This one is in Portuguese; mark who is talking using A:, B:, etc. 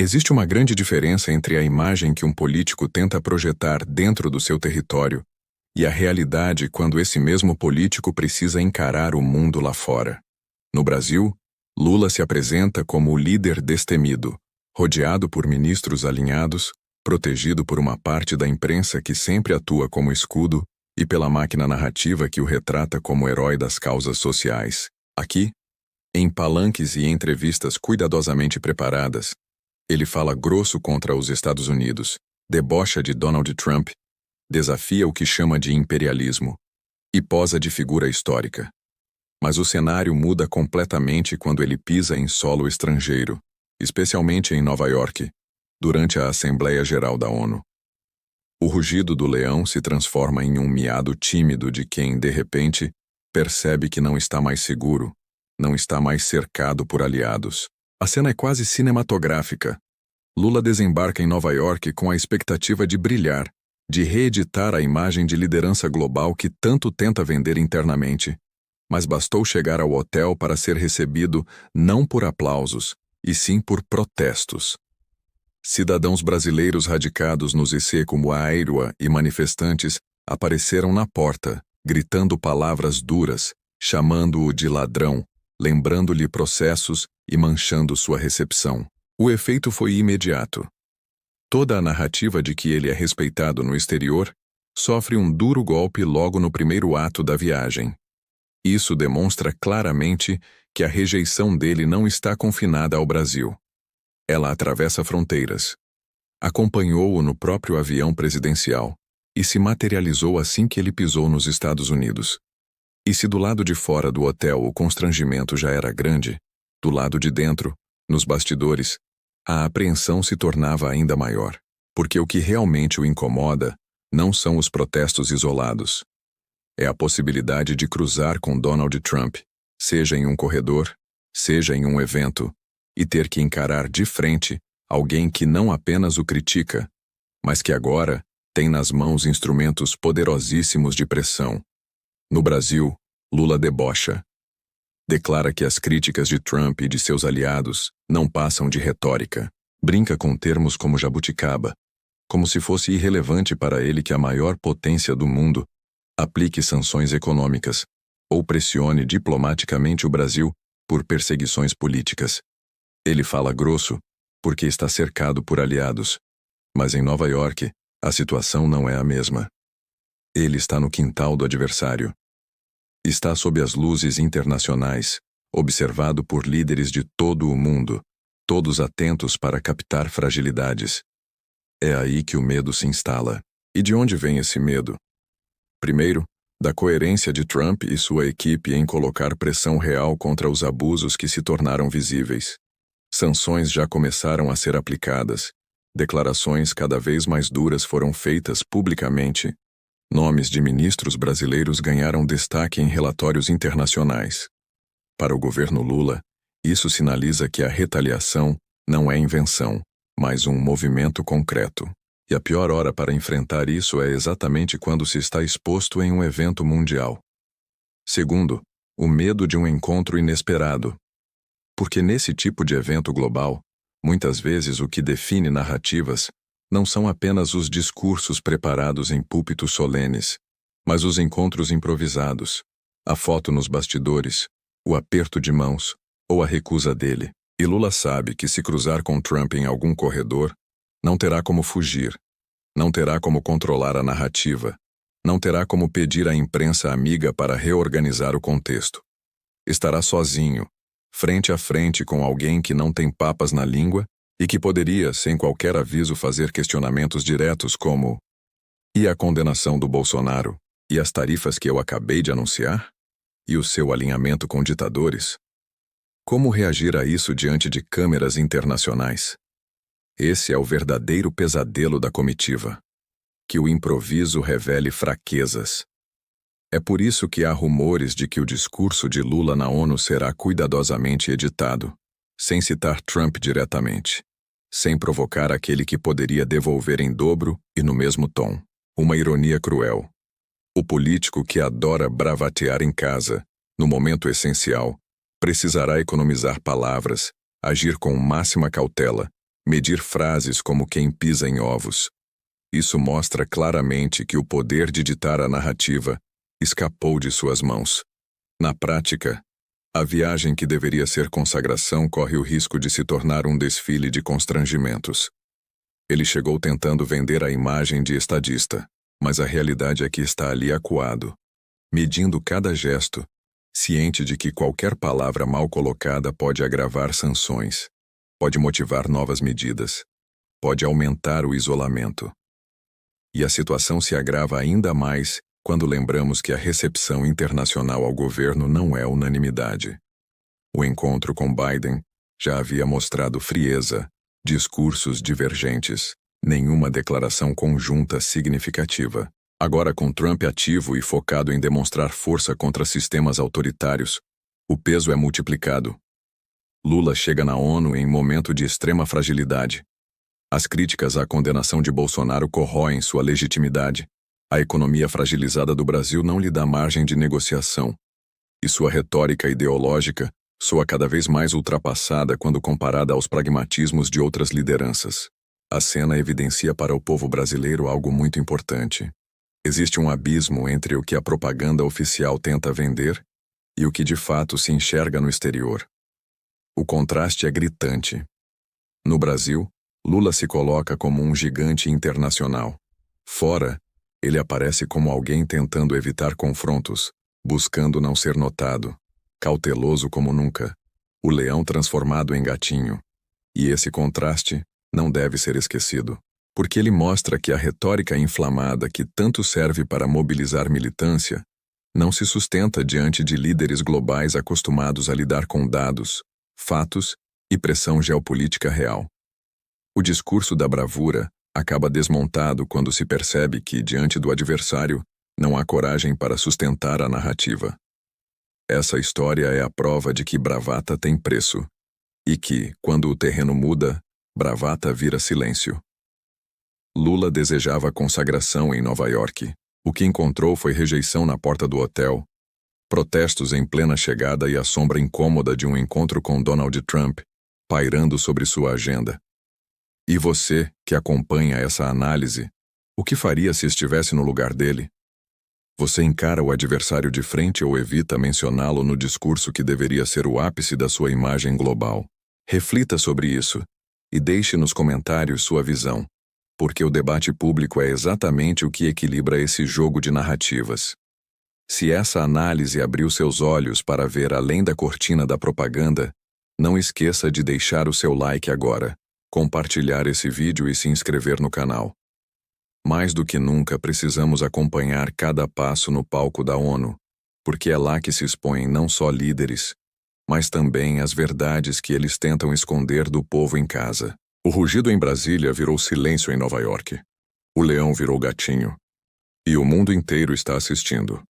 A: Existe uma grande diferença entre a imagem que um político tenta projetar dentro do seu território e a realidade quando esse mesmo político precisa encarar o mundo lá fora. No Brasil, Lula se apresenta como o líder destemido, rodeado por ministros alinhados, protegido por uma parte da imprensa que sempre atua como escudo e pela máquina narrativa que o retrata como herói das causas sociais. Aqui, em palanques e entrevistas cuidadosamente preparadas, ele fala grosso contra os Estados Unidos, debocha de Donald Trump, desafia o que chama de imperialismo e posa de figura histórica. Mas o cenário muda completamente quando ele pisa em solo estrangeiro, especialmente em Nova York, durante a Assembleia Geral da ONU. O rugido do leão se transforma em um miado tímido de quem, de repente, percebe que não está mais seguro, não está mais cercado por aliados. A cena é quase cinematográfica. Lula desembarca em Nova York com a expectativa de brilhar, de reeditar a imagem de liderança global que tanto tenta vender internamente. Mas bastou chegar ao hotel para ser recebido não por aplausos, e sim por protestos. Cidadãos brasileiros radicados no IC como a Airua e manifestantes apareceram na porta, gritando palavras duras, chamando-o de ladrão, lembrando-lhe processos e manchando sua recepção. O efeito foi imediato. Toda a narrativa de que ele é respeitado no exterior sofre um duro golpe logo no primeiro ato da viagem. Isso demonstra claramente que a rejeição dele não está confinada ao Brasil. Ela atravessa fronteiras. Acompanhou-o no próprio avião presidencial e se materializou assim que ele pisou nos Estados Unidos. E se do lado de fora do hotel o constrangimento já era grande, do lado de dentro, nos bastidores, a apreensão se tornava ainda maior, porque o que realmente o incomoda não são os protestos isolados. É a possibilidade de cruzar com Donald Trump, seja em um corredor, seja em um evento, e ter que encarar de frente alguém que não apenas o critica, mas que agora tem nas mãos instrumentos poderosíssimos de pressão. No Brasil, Lula debocha. Declara que as críticas de Trump e de seus aliados não passam de retórica. Brinca com termos como jabuticaba, como se fosse irrelevante para ele que a maior potência do mundo aplique sanções econômicas ou pressione diplomaticamente o Brasil por perseguições políticas. Ele fala grosso porque está cercado por aliados, mas em Nova York a situação não é a mesma. Ele está no quintal do adversário. Está sob as luzes internacionais, observado por líderes de todo o mundo, todos atentos para captar fragilidades. É aí que o medo se instala. E de onde vem esse medo? Primeiro, da coerência de Trump e sua equipe em colocar pressão real contra os abusos que se tornaram visíveis. Sanções já começaram a ser aplicadas. Declarações cada vez mais duras foram feitas publicamente. Nomes de ministros brasileiros ganharam destaque em relatórios internacionais. Para o governo Lula, isso sinaliza que a retaliação não é invenção, mas um movimento concreto. E a pior hora para enfrentar isso é exatamente quando se está exposto em um evento mundial. Segundo, o medo de um encontro inesperado. Porque nesse tipo de evento global, muitas vezes o que define narrativas não são apenas os discursos preparados em púlpitos solenes, mas os encontros improvisados, a foto nos bastidores, o aperto de mãos ou a recusa dele. E Lula sabe que se cruzar com Trump em algum corredor, não terá como fugir, não terá como controlar a narrativa, não terá como pedir à imprensa amiga para reorganizar o contexto. Estará sozinho, frente a frente com alguém que não tem papas na língua e que poderia, sem qualquer aviso, fazer questionamentos diretos como: e a condenação do Bolsonaro? E as tarifas que eu acabei de anunciar? E o seu alinhamento com ditadores? Como reagir a isso diante de câmeras internacionais? Esse é o verdadeiro pesadelo da comitiva. Que o improviso revele fraquezas. É por isso que há rumores de que o discurso de Lula na ONU será cuidadosamente editado, sem citar Trump diretamente, sem provocar aquele que poderia devolver em dobro e no mesmo tom. Uma ironia cruel. O político que adora bravatear em casa, no momento essencial, precisará economizar palavras, agir com máxima cautela medir frases como quem pisa em ovos. Isso mostra claramente que o poder de ditar a narrativa escapou de suas mãos. Na prática, a viagem que deveria ser consagração corre o risco de se tornar um desfile de constrangimentos. Ele chegou tentando vender a imagem de estadista, mas a realidade é que está ali acuado, medindo cada gesto, ciente de que qualquer palavra mal colocada pode agravar sanções, pode motivar novas medidas, pode aumentar o isolamento. E a situação se agrava ainda mais quando lembramos que a recepção internacional ao governo não é unanimidade. O encontro com Biden já havia mostrado frieza, discursos divergentes, nenhuma declaração conjunta significativa. Agora, com Trump ativo e focado em demonstrar força contra sistemas autoritários, o peso é multiplicado. Lula chega na ONU em momento de extrema fragilidade. As críticas à condenação de Bolsonaro corroem sua legitimidade. A economia fragilizada do Brasil não lhe dá margem de negociação, e sua retórica ideológica soa cada vez mais ultrapassada quando comparada aos pragmatismos de outras lideranças. A cena evidencia para o povo brasileiro algo muito importante. Existe um abismo entre o que a propaganda oficial tenta vender e o que de fato se enxerga no exterior. O contraste é gritante. No Brasil, Lula se coloca como um gigante internacional. Fora, ele aparece como alguém tentando evitar confrontos, buscando não ser notado, cauteloso como nunca, o leão transformado em gatinho. E esse contraste não deve ser esquecido, porque ele mostra que a retórica inflamada que tanto serve para mobilizar militância não se sustenta diante de líderes globais acostumados a lidar com dados, fatos e pressão geopolítica real. O discurso da bravura acaba desmontado quando se percebe que, diante do adversário, não há coragem para sustentar a narrativa. Essa história é a prova de que bravata tem preço, e que, quando o terreno muda, bravata vira silêncio. Lula desejava consagração em Nova York. O que encontrou foi rejeição na porta do hotel, protestos em plena chegada e a sombra incômoda de um encontro com Donald Trump, pairando sobre sua agenda. E você, que acompanha essa análise, o que faria se estivesse no lugar dele? Você encara o adversário de frente ou evita mencioná-lo no discurso que deveria ser o ápice da sua imagem global? Reflita sobre isso e deixe nos comentários sua visão, porque o debate público é exatamente o que equilibra esse jogo de narrativas. Se essa análise abriu seus olhos para ver além da cortina da propaganda, não esqueça de deixar o seu like agora, compartilhar esse vídeo e se inscrever no canal. Mais do que nunca precisamos acompanhar cada passo no palco da ONU, porque é lá que se expõem não só líderes, mas também as verdades que eles tentam esconder do povo em casa. O rugido em Brasília virou silêncio em Nova York. O leão virou gatinho. E o mundo inteiro está assistindo.